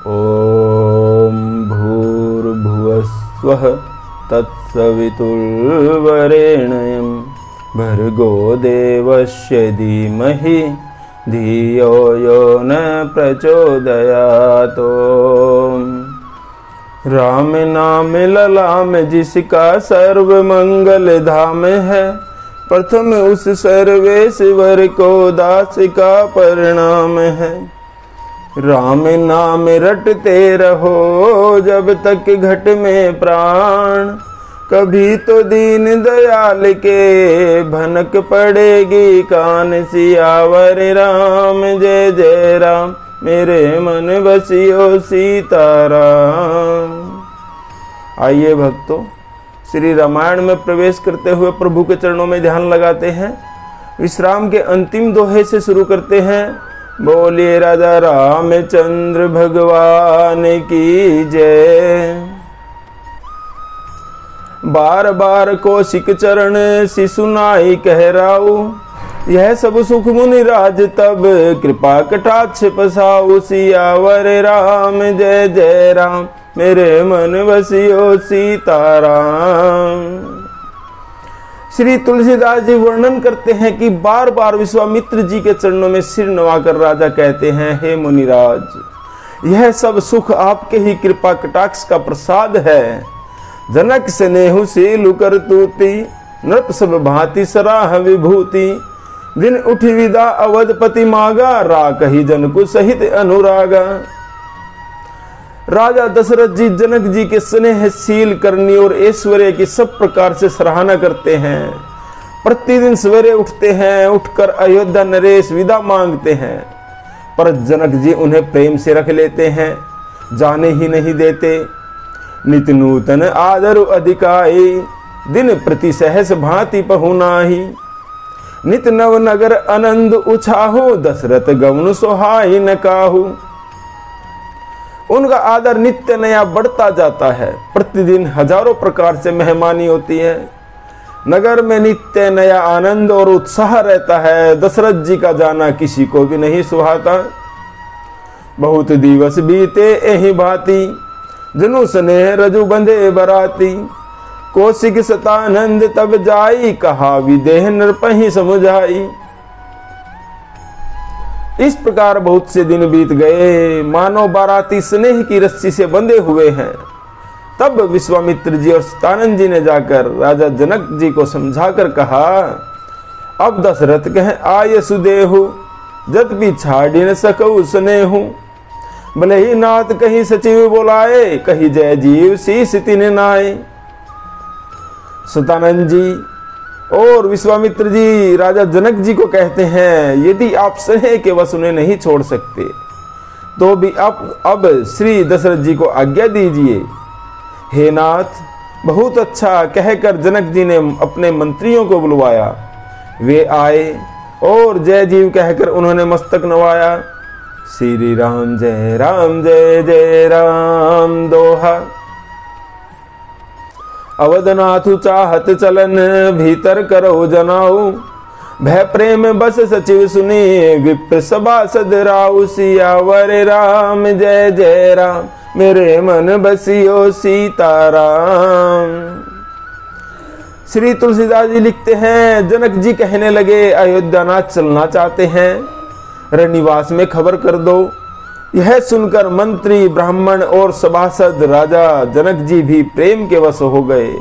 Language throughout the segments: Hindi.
ओम भूर्भुवस्वः तत्सवितुर्वरेण्यं भर्गो देवस्य धीमहि धियो यो न प्रचोदयात्। राम नाम ललाम जिसका सर्व मंगल धाम है, प्रथम उस सर्वेश्वर को दास का परिणाम है। राम नाम रटते रहो जब तक घट में प्राण, कभी तो दीन दयाल के भनक पड़ेगी कान। सियावर राम जय जय राम, मेरे मन बसियो सीताराम। आइए भक्तों, श्री रामायण में प्रवेश करते हुए प्रभु के चरणों में ध्यान लगाते हैं। विश्राम के अंतिम दोहे से शुरू करते हैं। बोलिए राजा रामचंद्र भगवान की जय। बार बार कौशिक चरण शिशुनाई कहराऊ, यह सब सुख मुनि राज तब कृपा कटाक्ष पसाऊ। सियावर राम जय जय राम, मेरे मन बसियो सीताराम। श्री तुलसीदास जी वर्णन करते हैं कि बार बार विश्वामित्र जी के चरणों में सिर नवाकर राजा कहते हैं, हे मुनिराज, यह सब सुख आपके ही कृपा कटाक्ष का प्रसाद है। जनक स्नेहु शीलु करतूति, नृप सब भांति सराह विभूति। दिन उठी विदा अवधपति मागा, राकहि जनकु सहित अनुरागा। राजा दशरथ जी जनक जी के स्नेहशील करनी और ऐश्वर्य की सब प्रकार से सराहना करते हैं। प्रतिदिन सवेरे उठते हैं, उठकर अयोध्या नरेश विदा मांगते हैं, पर जनक जी उन्हें प्रेम से रख लेते हैं, जाने ही नहीं देते। नित नूतन आदर अधिकाई, दिन प्रति सहस भांति पहुनाही। नित नव नगर आनंद उछाहु, दशरथ गौन सोहाई न काहू। उनका आदर नित्य नया बढ़ता जाता है। प्रतिदिन हजारों प्रकार से मेहमानी होती है। नगर में नित्य नया आनंद और उत्साह रहता है। दशरथ जी का जाना किसी को भी नहीं सुहाता। बहुत दिवस बीते एहि भांति, जनु स्नेह रजु बंधे बराती। कौशिक सतानंद तब जाई, कहा विदेह नृपहि समुझाई। इस प्रकार बहुत से दिन बीत गए, मानो बाराती स्नेह की रस्सी से बंधे हुए हैं। तब विश्वामित्र जी और सतानंद जी ने जाकर राजा जनक जी को समझाकर कहा, अब दशरथ कह आय सुदेहु, जत भी छाड़ी न सकऊ स्नेहु। भले ही नाथ कहीं सचिव बोलाए, कही जय जीव शीस तिन नाए। सतानंद जी और विश्वामित्र जी राजा जनक जी को कहते हैं, यदि आप स्नेह के वश उन्हें नहीं छोड़ सकते तो भी आप अब श्री दशरथ जी को आज्ञा दीजिए। हे नाथ, बहुत अच्छा कहकर जनक जी ने अपने मंत्रियों को बुलवाया। वे आए और जय जीव कहकर उन्होंने मस्तक नवाया। श्री राम जय राम दोहा। अवधनाथु चाहत चलन, भीतर करो जनाऊ। भय प्रेम बस सचिव सुनी, विप्र सभासद राऊ। सियावर राम जय जय राम, मेरे मन बसियो सीताराम। श्री तुलसीदास जी लिखते हैं, जनक जी कहने लगे, अयोध्यानाथ चलना चाहते हैं, रनिवास में खबर कर दो। यह सुनकर मंत्री, ब्राह्मण और सभासद राजा जनक जी भी प्रेम के वश हो गए।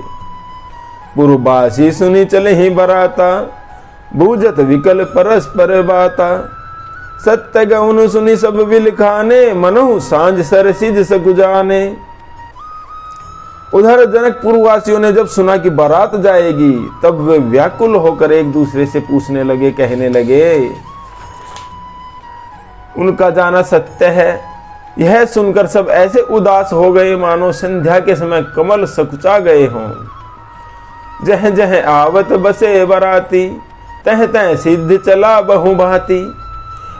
पूर्वबासी सुनी चले ही बराता, बूझत विकल परस्पर बाता। सत्य गौन सुनी सब विलखाने, मनहु सांझ सरसिज सकुजाने। उधर जनकपुर वासियों ने जब सुना कि बारात जाएगी, तब वे व्याकुल होकर एक दूसरे से पूछने लगे, कहने लगे, उनका जाना सत्य है। यह सुनकर सब ऐसे उदास हो गए मानो संध्या के समय कमल सकुचा गए हों। जह जह आवत बसे बराती, तह तह सिद्ध चला बहु भांति।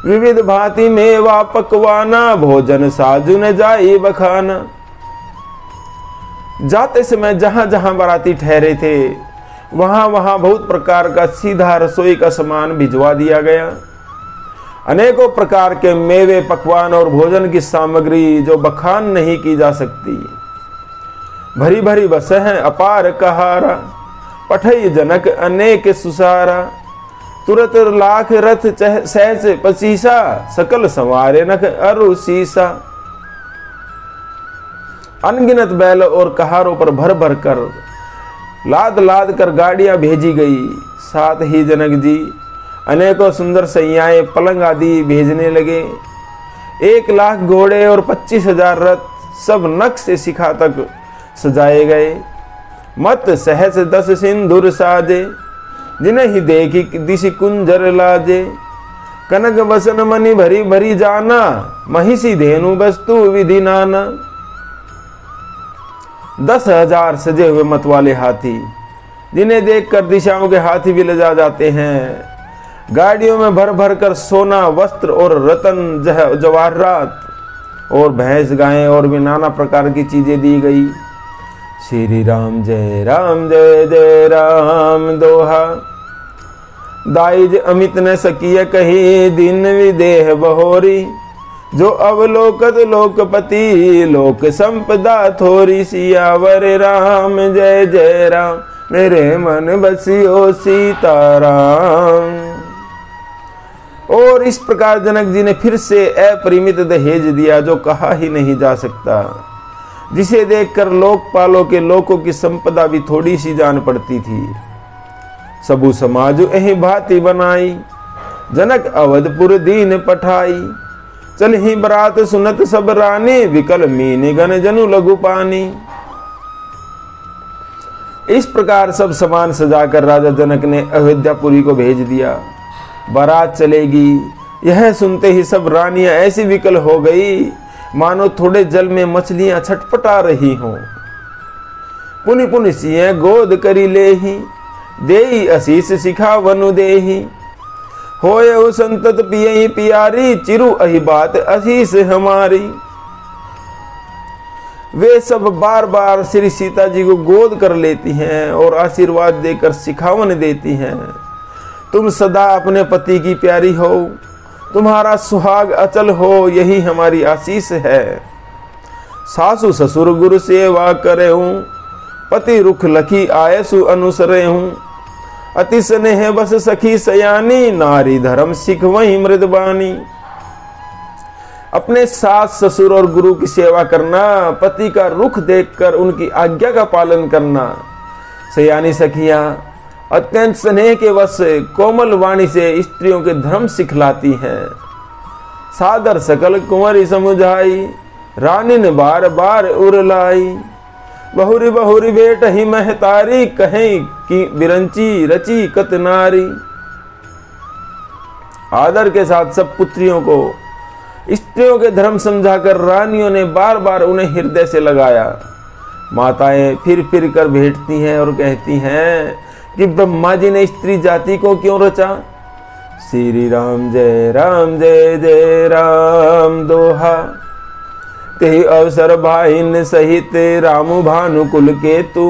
विविध भांति मेवा पकवाना, भोजन साजु न जाई बखाना। जाते समय जहां जहां बाराती ठहरे थे, वहां वहां बहुत प्रकार का सीधा रसोई का सामान भिजवा दिया गया। अनेकों प्रकार के मेवे, पकवान और भोजन की सामग्री जो बखान नहीं की जा सकती। भरी भरी बस है अपार कहारा, पठई जनक अनेक सुसारा। तुरत लाख रथ सहज पचीसा, सकल संवारे नख अरु सीसा। अनगिनत बैल और कहारों पर भर भर कर लाद लाद कर गाड़ियां भेजी गई। साथ ही जनक जी अनेकों सुंदर सैयाएं, पलंग आदि भेजने लगे। 1,00,000 घोड़े और 25,000 रथ सब नख से शिखा तक सजाए गए। मत सहस 10 सिंधुर साजे, जिन्हें ही देखी दिशि कुंजर लाजे। कनक बसन मणि भरी भरी जाना, महिषी धेनु वस्तु विधि नाना। 10,000 सजे हुए मत वाले हाथी, जिन्हें देखकर दिशाओं के हाथी भी लजा जाते हैं। गाड़ियों में भर भर कर सोना, वस्त्र और रतन जवाहरात और भैंस, गायें और भी नाना प्रकार की चीजें दी गई। श्री राम जय जय राम दोहा। दाइज अमित न सकिय कही, दिन विदेह बहोरी। जो अवलोकत लोकपति, लोक संपदा थोरी। सियावर राम जय जय राम, मेरे मन बसियो सीताराम। और इस प्रकार जनक जी ने फिर से अपरिमित दहेज दिया, जो कहा ही नहीं जा सकता, जिसे देखकर लोकपालों के लोगों की संपदा भी थोड़ी सी जान पड़ती थी। सबु समाज एहि भांति बनाई, जनक अवधपुर दीन पठाई। चल ही बरात सुनत सब रानी, विकल मीन गण जनु लघु पानी। इस प्रकार सब सामान सजाकर राजा जनक ने अयोध्यापुरी को भेज दिया। बारात चलेगी, यह सुनते ही सब रानियां ऐसी विकल हो गई मानो थोड़े जल में मछलियां छटपटा रही हों। पुनि पुनि सिंह गोद करी लेही, देई आशीष सिखा वनु देही। होय संतत पियई पियारी, चिरु अहि बात आशीष हमारी। वे सब बार बार श्री सीता जी को गोद कर लेती हैं और आशीर्वाद देकर सिखावन देती हैं। तुम सदा अपने पति की प्यारी हो, तुम्हारा सुहाग अचल हो, यही हमारी आशीष है। सासु ससुर गुरु सेवा करे हूँ, पति रुख लखी आयसु अनुसरे हूँ। अति स्नेह बस सखी सयानी, नारी धर्म सिख वही मृदबानी। अपने सास ससुर और गुरु की सेवा करना, पति का रुख देखकर उनकी आज्ञा का पालन करना। सयानी सखियां अत्यंत स्नेह के वश कोमल वाणी से स्त्रियों के धर्म सिखलाती हैं। सादर सकल कुंवरी समुझाई, रानी ने बार बार उरलाई। बहुरी बहुरी बेट ही महतारी, कहें कि बिरंची रची कत नारी। आदर के साथ सब पुत्रियों को स्त्रियों के धर्म समझाकर रानियों ने बार बार उन्हें हृदय से लगाया। माताएं फिर फिर कर भेंटती हैं और कहती हैं कि ब्रह्मा जी ने स्त्री जाति को क्यों रचा। श्री राम जय जय राम दोहा। ते अवसर भाइन सहित रामु भानु कुल केतु,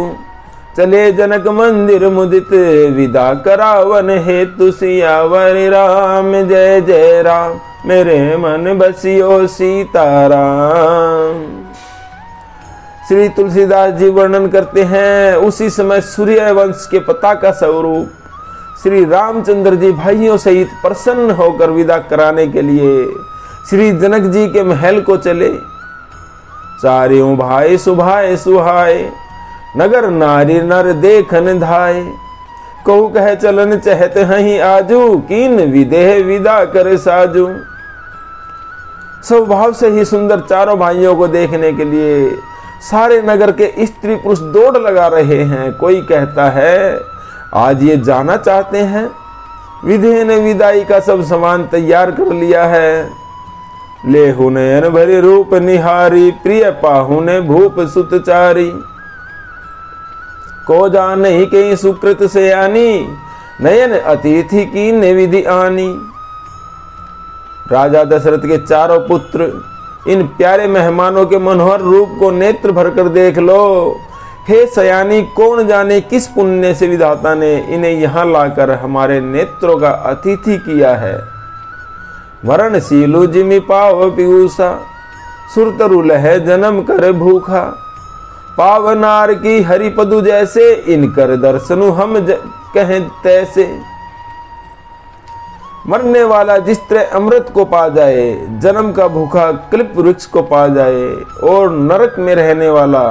चले जनक मंदिर मुदित विदा करावन हेतु। सियावर राम जय जय राम, मेरे मन बसियो सीताराम। श्री तुलसीदास जी वर्णन करते हैं, उसी समय सूर्य वंश के पताका स्वरूप श्री रामचंद्र जी भाइयों सहित प्रसन्न होकर विदा कराने के लिए श्री जनक जी के महल को चले। चारियों भाई सुभाए सुहाए, नगर नारी नर देखन धाय। कहू कह चलन चहत हहीं आजू, कीन विदेह विदा कर साजू। स्वभाव से ही सुंदर चारों भाइयों को देखने के लिए सारे नगर के स्त्री पुरुष दौड़ लगा रहे हैं। कोई कहता है आज ये जाना चाहते हैं। विधि ने विदाई का सब सामान तैयार कर लिया है। लेहु नयन भरे रूप निहारी, प्रिय पाहु ने भूप सुतचारी। को जान ही कहीं सुकृत से आनी, नयन अतिथि की ने विधि आनी। राजा दशरथ के चारों पुत्र इन प्यारे मेहमानों के मनोहर रूप को नेत्र भरकर देख लो। हे सयानी, कौन जाने किस पुण्य से विधाता ने इन्हें यहाँ लाकर हमारे नेत्रों का अतिथि किया है। वरण सीलु जिमि पाव पीयूषा, सुरतरु लह जन्म कर भूखा। पावनार की हरिपदु जैसे, इनकर दर्शनु हम कहें तैसे। मरने वाला जिस तरह अमृत को पा जाए, जन्म का भूखा क्लिप वृक्ष को पा जाए, और नरक में रहने वाला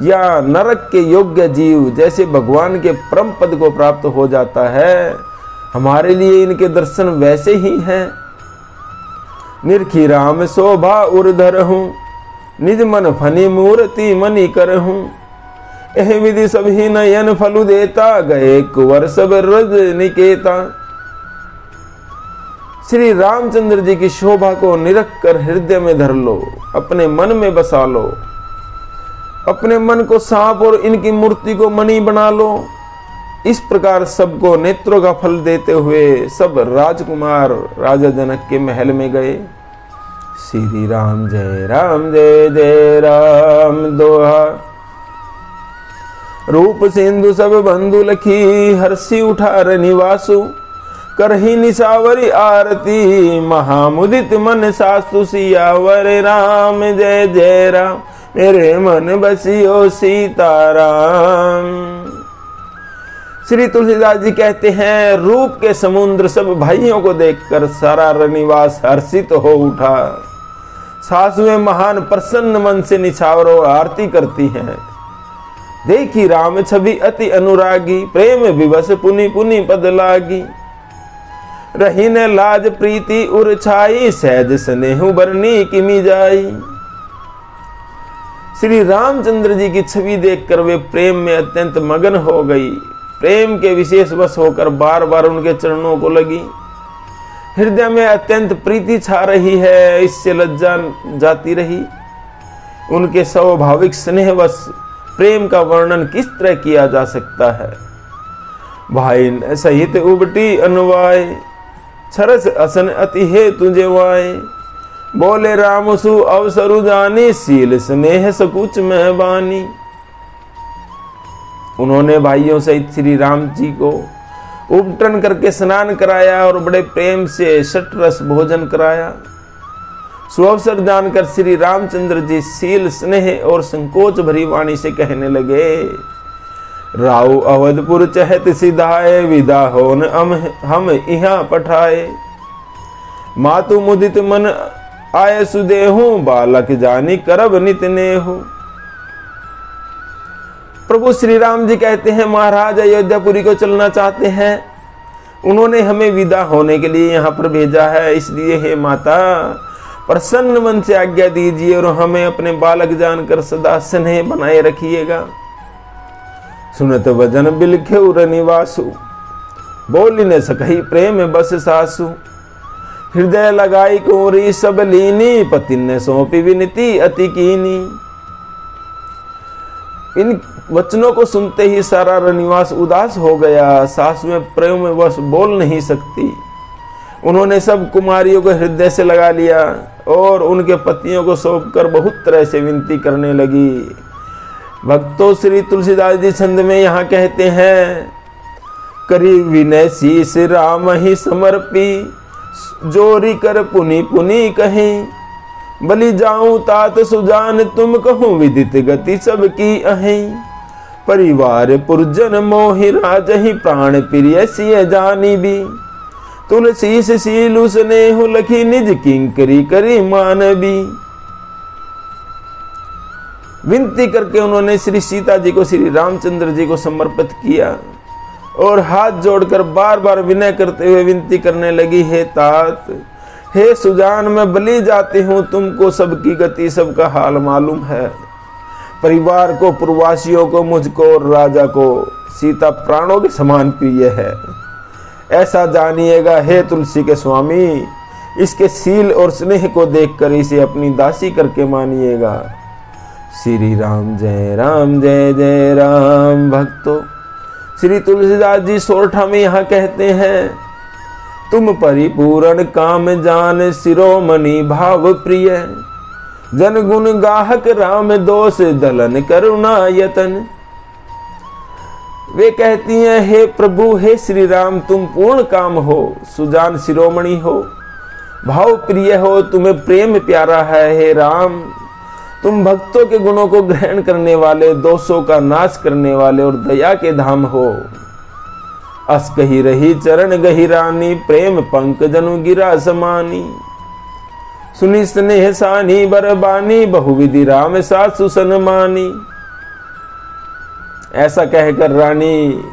या नरक के योग्य जीव जैसे भगवान के परम पद को प्राप्त हो जाता है, हमारे लिए इनके दर्शन वैसे ही हैं। निरखी राम शोभा उर्धर हूँ, निज मन फनी मूर्ति मनि कर हूँ। एह विधि सभी नयन फलु देता, गए कुंवर सब रज निकेता। श्री रामचंद्र जी की शोभा को निरख कर हृदय में धर लो, अपने मन में बसा लो। अपने मन को सांप और इनकी मूर्ति को मणि बना लो। इस प्रकार सबको नेत्रों का फल देते हुए सब राजकुमार राजा जनक के महल में गए। श्री राम जय जय राम दोहा। रूप सिंधु सब बंधु लखी, हर्षि उठार निवासु। करही निसावरी आरती, महामुदित मन सासु। सियावर राम जय जय राम, मेरे मन बसियो सीताराम। श्री तुलसीदास जी कहते हैं, रूप के समुद्र सब भाइयों को देखकर सारा रनिवास हर्षित हो उठा। सासुएं महान प्रसन्न मन से निछावरों आरती करती हैं। देखी राम छवि अति अनुरागी, प्रेम विवश पुनि पुनि पद लागी। रही न लाज प्रीति उर छाई, सहज स्नेहु बरनी किमी जाई। श्री रामचंद्र जी की छवि देखकर वे प्रेम में अत्यंत मगन हो गई। प्रेम के विशेष वश होकर बार बार उनके चरणों को लगी। हृदय में अत्यंत प्रीति छा रही है, इससे लज्जा जाती रही। उनके स्वाभाविक स्नेहवश प्रेम का वर्णन किस तरह किया जा सकता है। भाई न सहित उबटी अनुवाय, छरस असन अति हे तुझे वाय। बोले राम सु अवसरु जानी, सील स्नेह सकुच में बानी। उन्होंने भाइयों सहित श्री राम जी को उपटन करके स्नान कराया और बड़े प्रेम से षट रस भोजन कराया। सुअवसर जानकर श्री रामचंद्र जी सील स्नेह और संकोच भरी वाणी से कहने लगे, राउ अवधपुर चहत सिधाए, विदा होन हम यहाँ पठाए। मातु मुदित मन आय सुदेहु, बालक जानी करब नित नेहु। प्रभु श्री राम जी कहते हैं, महाराज अयोध्यापुरी को चलना चाहते हैं। उन्होंने हमें विदा होने के लिए यहाँ पर भेजा है, इसलिए हे माता प्रसन्न मन से आज्ञा दीजिए और हमें अपने बालक जानकर सदा स्नेह बनाए रखिएगा। सुनत वजन बिलखे उर निवासु, बोली न सकही प्रेम बस सासु। हृदय लगाई कोरी सब लीनी, पति ने सौंपी विनती अति कीनी। इन वचनों को सुनते ही सारा रनिवास उदास हो गया। सासुएं प्रेम में बस बोल नहीं सकती। उन्होंने सब कुमारियों को हृदय से लगा लिया और उनके पतियों को सौंपकर बहुत तरह से विनती करने लगी। भक्तों, श्री तुलसीदास जी छंद में यहाँ कहते हैं, करी विनय शीस राम ही समर्पी, जोरी कर पुनि पुनि कहीं। बलि जाऊं तात सुजान तुम कहूं, विदित गति सबकी अहीं। परिवार पुरजन मोहि राजहि, प्राण प्रिय सिय जानी भी। तुलसी सीलु स्नेहु लखी, निज किंकरी करी मानवी। विनती करके उन्होंने श्री सीता जी को श्री रामचंद्र जी को समर्पित किया और हाथ जोड़कर बार बार विनय करते हुए विनती करने लगी, हे तात, हे सुजान, मैं बलि जाती हूँ, तुमको सबकी गति सबका हाल मालूम है। परिवार को, पूर्ववासियों को, मुझको और राजा को सीता प्राणों के समान प्रिय है, ऐसा जानिएगा। हे तुलसी के स्वामी, इसके सील और स्नेह को देखकर इसे अपनी दासी करके मानिएगा। श्री राम जय जय राम। भक्तों, श्री तुलसीदास जी सोरठा में यहाँ कहते हैं, तुम परिपूर्ण काम जान, शिरोमणि भाव प्रिय। जन गुण गाहक राम दोष, दलन करुणा यतन। वे कहती हैं, हे प्रभु, हे श्री राम, तुम पूर्ण काम हो, सुजान शिरोमणि हो, भाव प्रिय हो, तुम्हें प्रेम प्यारा है हे राम। तुम भक्तों के गुणों को ग्रहण करने वाले, दोषों का नाश करने वाले और दया के धाम हो। अस कही रही चरण गहिरानी, प्रेम पंक जनु गिरा समानी। सुनी स्नेह सानी बरबानी, बहुविधि राम सासु सनमानी। ऐसा कहकर रानी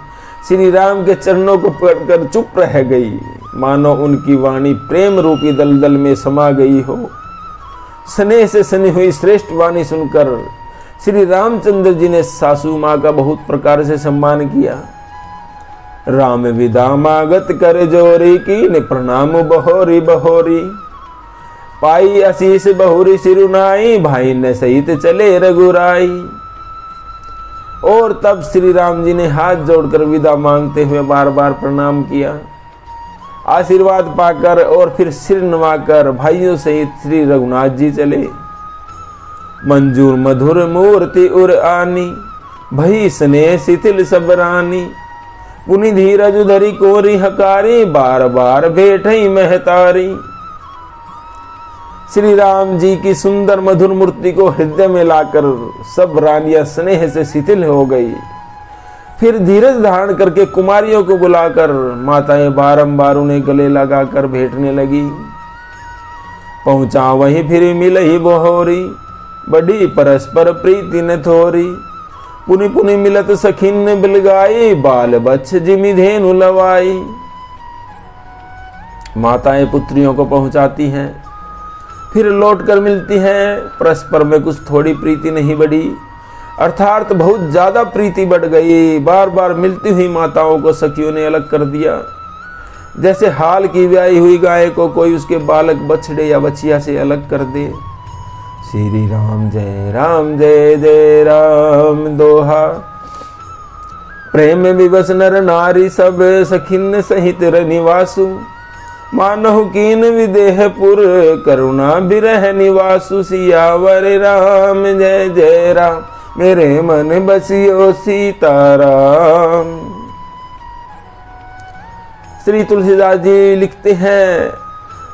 श्री राम के चरणों को पकड़कर चुप रह गई, मानो उनकी वाणी प्रेम रूपी दलदल में समा गई हो। स्नेह से सनी हुई श्रेष्ठ वाणी सुनकर श्री रामचंद्र जी ने सासू माँ का बहुत प्रकार से सम्मान किया। राम विदा मागत कर जोरी, की प्रणाम बहोरी बहोरी। पाई आशीष बहुरी सिरुनाई, भाई ने सहित चले रघुराई। और तब श्री राम जी ने हाथ जोड़कर विदा मांगते हुए बार बार प्रणाम किया। आशीर्वाद पाकर और फिर सिर नवाकर भाइयों सहित श्री रघुनाथ जी चले। मंजूर मधुर मूर्ति उर आनी, भई स्नेह शिथिल सब रानी। पुनि धीरज धरी कोरी हकारी, बार बार भेटई महतारी। श्री राम जी की सुंदर मधुर मूर्ति को हृदय में लाकर सब रानियां स्नेह से शिथिल हो गई। फिर धीरज धारण करके कुमारियों को बुलाकर माताएं बारंबार उन्हें गले लगाकर भेंटने लगी। पहुंचा वहीं फिर मिलई बहोरी, बड़ी परस्पर प्रीति न थोरी। पुनि पुनि मिलत सखिन बिलगाई, बाल बच्छ जिमि धेनु लवाई। माताएं पुत्रियों को पहुंचाती हैं, फिर लौट कर मिलती हैं। परस्पर में कुछ थोड़ी प्रीति नहीं बढ़ी, अर्थात बहुत ज्यादा प्रीति बढ़ गई। बार बार मिलती हुई माताओं को सखियों ने अलग कर दिया, जैसे हाल की ब्याई हुई गाय को कोई उसके बालक बछड़े या बछिया से अलग कर दे। श्री राम जय जय राम दोहा। प्रेम विवश नर नारी, सब सखिन सहित रनिवासु। मानहु कीन विदेहपुर, करुणा बिरह निवासु। सियावर राम जय जय राम, मेरे मन बसियो सीताराम। श्री तुलसीदास जी लिखते हैं,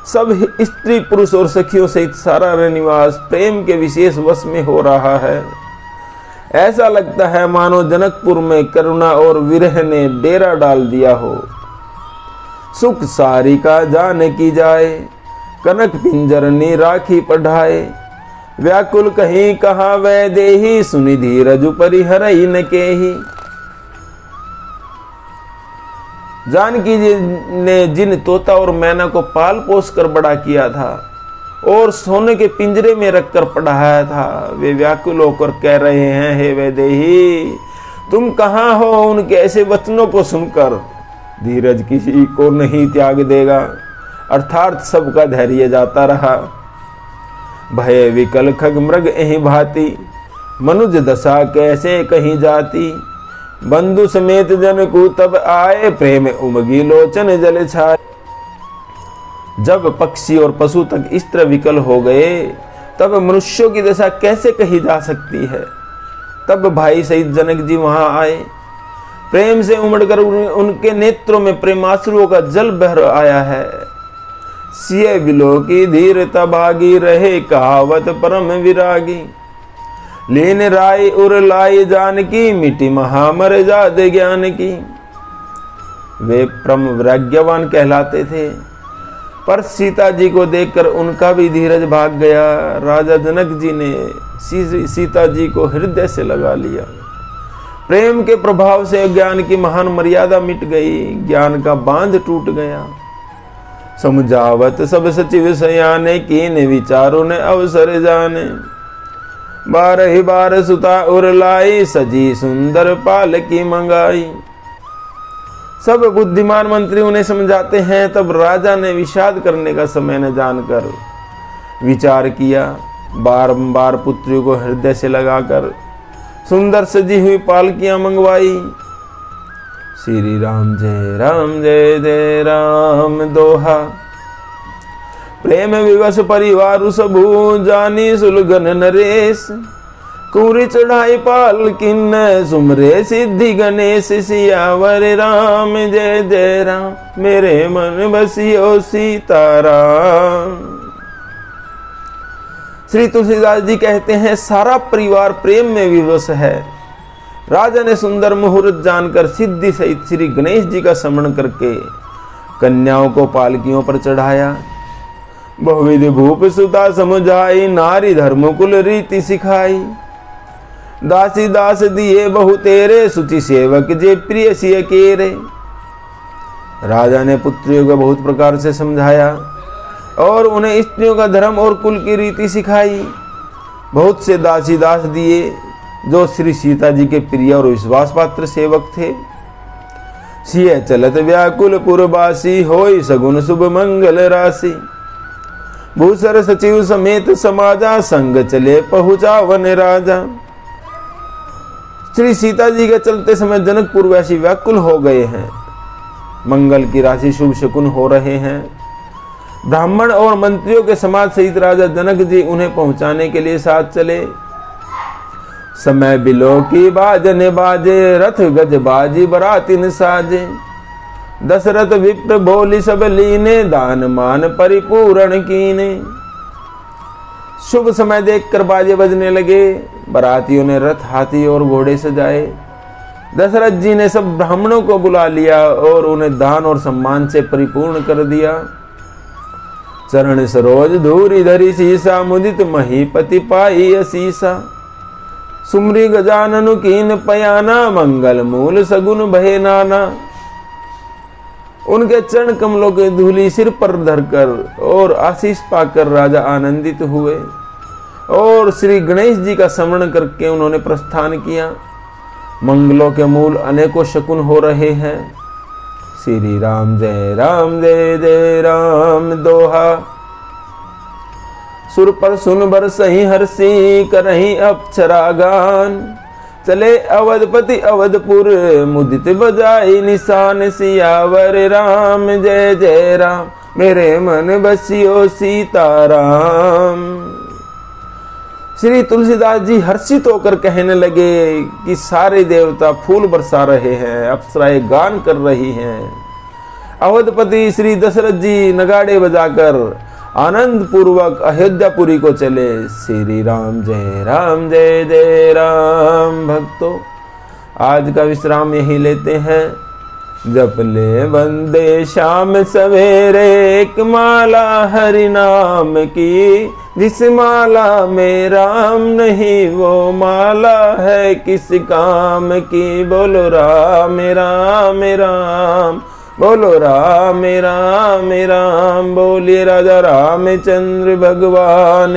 सब स्त्री पुरुष और सखियों सहित सारा रनिवास प्रेम के विशेष वश में हो रहा है। ऐसा लगता है मानो जनकपुर में करुणा और विरह ने डेरा डाल दिया हो। सुख सारी का जान की जाए, कनक पिंजरनी राखी पढ़ाए। व्याकुल कहीं कहा वै देही, सुनि धीरज परिहरई न केही। जानकी जी ने जिन तोता और मैना को पाल पोस कर बड़ा किया था और सोने के पिंजरे में रखकर पढ़ाया था, वे व्याकुल होकर कह रहे हैं, हे वैदेही तुम कहाँ हो। उनके ऐसे वचनों को सुनकर धीरज किसी को नहीं त्याग देगा, अर्थात सबका धैर्य जाता रहा। भय विकल खग मृग एहि भांति, मनुज दशा कैसे कहीं जाती। बंधु समेत जन को तब आए, प्रेम उमगी लोचन जल छाए। जब पक्षी और पशु तक इस तरह विकल हो गए, तब मनुष्यों की दशा कैसे कही जा सकती है। तब भाई सहित जनक जी वहां आए। प्रेम से उमड़कर उनके नेत्रों में प्रेमाश्रुओं का जल बह आया है। सिय बिलो की धीरता भागी, रहे कहावत परम विरागी। लीन राय उर लाई जानकी, मिटी महामर जाद ज्ञान की। वे परम वैराग्यवान कहलाते थे, पर सीता जी को देखकर उनका भी धीरज भाग गया। राजा जनक जी ने सीता जी को हृदय से लगा लिया। प्रेम के प्रभाव से ज्ञान की महान मर्यादा मिट गई, ज्ञान का बांध टूट गया। समझावत सब सचिव सयाने, कीन विचारों ने अवसर जाने। बारह बार सुता उर लाई, सजी सुंदर पाल की मंगाई। सब बुद्धिमान मंत्री उन्हें समझाते हैं, तब राजा ने विषाद करने का समय न जानकर विचार किया। बारंबार पुत्रियों को हृदय से लगाकर सुंदर सजी हुई पालकियां मंगवाई। श्री राम जय जय राम दोहा। प्रेम विवश परिवार सबू, जानी सुलगन नरेश। कुरी चढ़ाई पालकिन सुमरे सिद्धि गणेश सियावर राम जय जय राम मेरे मन बसियो सीताराम। श्री तुलसीदास जी कहते हैं सारा परिवार प्रेम में विवश है। राजा ने सुंदर मुहूर्त जानकर सिद्धि सहित श्री गणेश जी का स्मरण करके कन्याओं को पालकियों पर चढ़ाया। बहुविध भूप सुता समुझाई नारी धर्म कुल रीति सिखाई। दासी दास दिए बहु तेरे सुचि सेवक जे प्रिय सिय केरे। राजा ने पुत्रियों को बहुत प्रकार से समझाया और उन्हें स्त्रियों का धर्म और कुल की रीति सिखाई। बहुत से दासी दास दिए जो श्री सीता जी के प्रिय और विश्वास पात्र सेवक थे। सिय चलत व्याकुल पुरवासी होई सगुन शुभ मंगल राशि। भूसर सचिव समेत समाजा संग चले पहुंचा वन राजा। श्री सीता जी के चलते समय जनकपुर वासी व्याकुल हो गए हैं। मंगल की राशि शुभ शकुन हो रहे हैं। ब्राह्मण और मंत्रियों के समाज सहित राजा जनक जी उन्हें पहुंचाने के लिए साथ चले। समय बिलो की बाजने बाजे रथ गज बाजी बरातिन साजे। दशरथ विप्र बोली सब लीने दान मान परिपूर्ण कीने। शुभ समय देखकर बाजे बजने लगे। बरातियों ने रथ हाथी और घोड़े सजाए। दशरथ जी ने सब ब्राह्मणों को बुला लिया और उन्हें दान और सम्मान से परिपूर्ण कर दिया। चरण सरोज धूरी धरी सीसा मुदित महीपति पाई असीसा। सुमरी गजाननु कीन पयाना मंगल मूल सगुन भय नाना। उनके चरण कमलों के धूली सिर पर धरकर और आशीष पाकर राजा आनंदित हुए और श्री गणेश जी का स्मरण करके उन्होंने प्रस्थान किया। मंगलों के मूल अनेकों शकुन हो रहे हैं। श्री राम जय जय राम दोहा। सुर पर सुन बर सही हर्षी करही अप्सरा गान। चले अवधपति अवधपुर मुदित बजाई निशान। सियावर राम जय जय राम मेरे मन बसियो सीताराम। श्री तुलसीदास जी हर्षित होकर कहने लगे कि सारे देवता फूल बरसा रहे हैं, अप्सराएं गान कर रही हैं। अवधपति श्री दशरथ जी नगाड़े बजाकर आनंद पूर्वक अयोध्यापुरी को चले। श्री राम जय जय राम। भक्तों, आज का विश्राम यही लेते हैं। जप ले वंदे शाम सवेरे एक माला हरि नाम की। जिस माला में राम नहीं वो माला है किस काम की। बोलो राम राम राम बोलो राम राम राम। बोलिए राजा रामचंद्र भगवान।